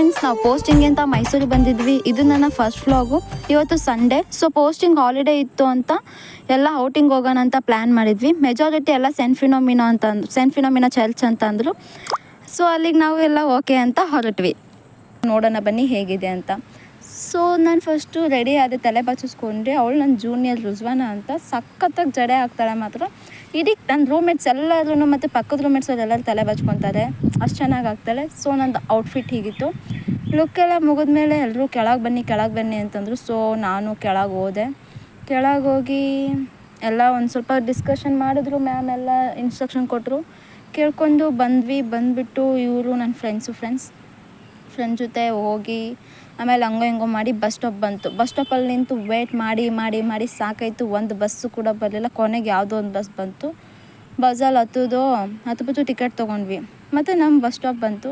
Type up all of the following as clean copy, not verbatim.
Friends, ನಾವು posting ಅಂತ ಮೈಸೂರಿಗೆ ಬಂದಿದ್ವಿ. ಇದು ನನ್ನ ಫಸ್ಟ್ ವ್ಲಾಗು. ಇವತ್ತು ಸಂಡೇ, ಸೊ ಪೋಸ್ಟಿಂಗ್ ಹಾಲಿಡೇ ಇತ್ತು ಅಂತ ಎಲ್ಲ ಔಟಿಂಗ್ ಹೋಗೋಣ ಅಂತ ಪ್ಲ್ಯಾನ್ ಮಾಡಿದ್ವಿ. ಮೆಜಾರಿಟಿ ಎಲ್ಲ ಸೆಂಟ್ ಫಿನೋಮಿನಾ ಚರ್ಚ್ ಅಂತ ಅಂದರು. ಸೊ ಅಲ್ಲಿಗೆ ನಾವು ಎಲ್ಲ ಓಕೆ ಅಂತ ಹೊರಟ್ವಿ. ನೋಡೋಣ ಬನ್ನಿ ಹೇಗಿದೆ ಅಂತ. ಸೊ ನಾನು ಫಸ್ಟು ರೆಡಿ ಆದೆ, ತಲೆ ಬಚ್ಚಿಸ್ಕೊಂಡ್ರೆ. ಅವಳು ನನ್ನ ಜೂನಿಯರ್ ರುಜ್ವಾನ ಅಂತ ಸಖತ್ತಾಗಿ ಜಡೆ ಹಾಕ್ತಾಳೆ ಮಾತ್ರ. ಇಡೀ ನನ್ನ ರೂಮ್ಮೇಟ್ಸ್ ಎಲ್ಲರೂ ಮತ್ತು ಪಕ್ಕದ ರೂಮ್ಮೇಟ್ಸ್ ಎಲ್ಲರೂ ತಲೆ ಬಚ್ಕೊತಾರೆ, ಅಷ್ಟು ಚೆನ್ನಾಗಿ ಆಗ್ತಾಳೆ. ಸೊ ನಂದು ಔಟ್ಫಿಟ್ ಹೀಗಿತ್ತು. ಲುಕ್ಕೆಲ್ಲ ಮುಗಿದ್ಮೇಲೆ ಎಲ್ಲರೂ ಕೆಳಗೆ ಬನ್ನಿ ಅಂತಂದರು. ಸೊ ನಾನು ಕೆಳಗೆ ಹೋದೆ. ಕೆಳಗೆ ಹೋಗಿ ಎಲ್ಲ ಒಂದು ಸ್ವಲ್ಪ ಡಿಸ್ಕಷನ್ ಮಾಡಿದ್ರು. ಮ್ಯಾಮ್ ಎಲ್ಲ ಇನ್ಸ್ಟ್ರಕ್ಷನ್ ಕೊಟ್ಟರು, ಕೇಳ್ಕೊಂಡು ಬಂದುಬಿಟ್ಟು ಇವರು ನನ್ನ ಫ್ರೆಂಡ್ಸ್ ಜೊತೆ ಹೋಗಿ ಆಮೇಲೆ ಹಂಗೋ ಹಿಂಗೋ ಮಾಡಿ ಬಸ್ ಸ್ಟಾಪ್ ಬಂತು. ಬಸ್ ಸ್ಟಾಪಲ್ಲಿ ನಿಂತು ವೇಟ್ ಮಾಡಿ ಸಾಕಾಯಿತು. ಒಂದು ಬಸ್ಸು ಕೂಡ ಬರಲಿಲ್ಲ. ಕೊನೆಗೆ ಯಾವುದೋ ಒಂದು ಬಸ್ ಬಂತು. ಬಸ್ಸಲ್ಲಿ ಹತ್ತುಬಿಟ್ಟು ಟಿಕೆಟ್ ತೊಗೊಂಡ್ವಿ. ಮತ್ತು ನಮ್ಮ ಬಸ್ ಸ್ಟಾಪ್ ಬಂತು.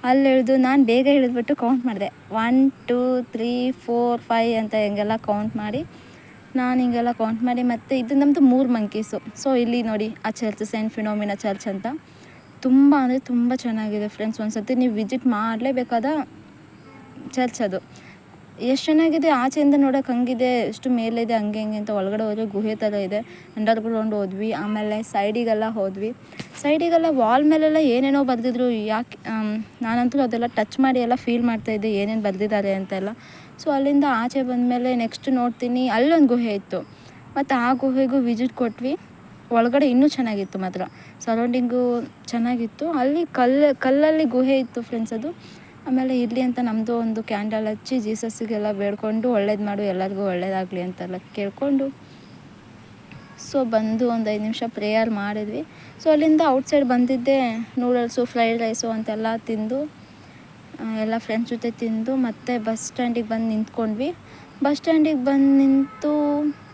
ಅಲ್ಲಿ ಇಳಿದು ನಾನು ಬೇಗ ಇಳಿದ್ಬಿಟ್ಟು ಕೌಂಟ್ ಮಾಡಿದೆ. 1 2 3 4 5 ಅಂತ ಹಿಂಗೆಲ್ಲ ಕೌಂಟ್ ಮಾಡಿ ಮತ್ತು ಇದು ನಮ್ಮದು 3 ಮಂಕೀಸು. ಸೊ ಇಲ್ಲಿ ನೋಡಿ ಆ ಚರ್ಚ್, ಸೆಂಟ್ ಫಿನೋಮಿನಾ ಚರ್ಚ್ ಅಂತ ತುಂಬ ಅಂದರೆ ತುಂಬ ಚೆನ್ನಾಗಿದೆ ಫ್ರೆಂಡ್ಸ್. ಒಂದು ಸರ್ತಿ ನೀವು ವಿಸಿಟ್ ಮಾಡಲೇಬೇಕಾದ ಚರ್ಚ್ ಅದು. ಎಷ್ಟು ಚೆನ್ನಾಗಿದೆ, ಆಚೆಯಿಂದ ನೋಡೋಕೆ ಹಂಗಿದೆ, ಎಷ್ಟು ಮೇಲಿದೆ, ಹಂಗೆ ಅಂತ. ಒಳಗಡೆ ಹೋದರೆ ಗುಹೆ ಥರ ಇದೆ. ಅಂಡರ್ಗ್ರೌಂಡ್ ಹೋದ್ವಿ. ಆಮೇಲೆ ಸೈಡಿಗೆಲ್ಲ ವಾಲ್ ಮೇಲೆಲ್ಲ ಏನೇನೋ ಬರೆದಿದ್ರು. ಯಾಕೆ ನಾನಂತೂ ಅದೆಲ್ಲ ಟಚ್ ಮಾಡಿ ಎಲ್ಲ ಫೀಲ್ ಮಾಡ್ತಾಯಿದ್ದೆ ಏನೇನು ಬರೆದಿದ್ದಾರೆ ಅಂತೆಲ್ಲ. ಸೊ ಅಲ್ಲಿಂದ ಆಚೆ ಬಂದಮೇಲೆ ನೆಕ್ಸ್ಟ್ ನೋಡ್ತೀನಿ, ಅಲ್ಲೊಂದು ಗುಹೆ ಇತ್ತು. ಮತ್ತು ಆ ಗುಹೆಗೂ ವಿಸಿಟ್ ಕೊಟ್ವಿ. ಒಳಗಡೆ ಇನ್ನೂ ಚೆನ್ನಾಗಿತ್ತು ಮಾತ್ರ, ಸರೌಂಡಿಂಗು ಚೆನ್ನಾಗಿತ್ತು. ಅಲ್ಲಿ ಕಲ್ಲಲ್ಲಿ ಗುಹೆ ಇತ್ತು ಫ್ರೆಂಡ್ಸ್ ಅದು. ಆಮೇಲೆ ಇರಲಿ ಅಂತ ನಮ್ಮದು ಒಂದು ಕ್ಯಾಂಡಲ್ ಹಚ್ಚಿ ಜೀಸಸ್ಸಿಗೆಲ್ಲ ಬೇಡ್ಕೊಂಡು ಒಳ್ಳೇದು ಮಾಡು, ಎಲ್ಲರಿಗೂ ಒಳ್ಳೇದಾಗಲಿ ಅಂತೆಲ್ಲ ಕೇಳ್ಕೊಂಡು ಸೊ ಬಂದು ಒಂದು 5 ನಿಮಿಷ ಪ್ರೇಯರ್ ಮಾಡಿದ್ವಿ. ಸೊ ಅಲ್ಲಿಂದ ಔಟ್ಸೈಡ್ ಬಂದಿದ್ದೆ. ನೂಡಲ್ಸು, ಫ್ರೈಡ್ ರೈಸು ಅಂತೆಲ್ಲ ತಿಂದು ಎಲ್ಲ ಫ್ರೆಂಡ್ಸ್ ಜೊತೆ ತಿಂದು ಮತ್ತೆ ಬಸ್ ಸ್ಟ್ಯಾಂಡಿಗೆ ಬಂದು ನಿಂತ್ಕೊಂಡ್ವಿ. ಬಸ್ ಸ್ಟ್ಯಾಂಡಿಗೆ ಬಂದು ನಿಂತು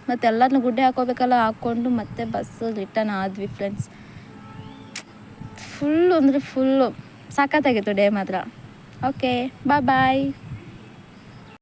ಮತ್ತು ಎಲ್ಲರನ್ನೂ ಗುಡ್ಡೆ ಹಾಕೋಬೇಕಲ್ಲ, ಹಾಕ್ಕೊಂಡು ಮತ್ತೆ ಬಸ್ ರಿಟರ್ನ್ ಆದ್ವಿ ಫ್ರೆಂಡ್ಸ್. ಫುಲ್ಲು ಅಂದರೆ ಫುಲ್ಲು ಸಖತ್ತಾಗಿತ್ತು ಡೇ ಮಾತ್ರ. ಓಕೆ, ಬಾಯ್.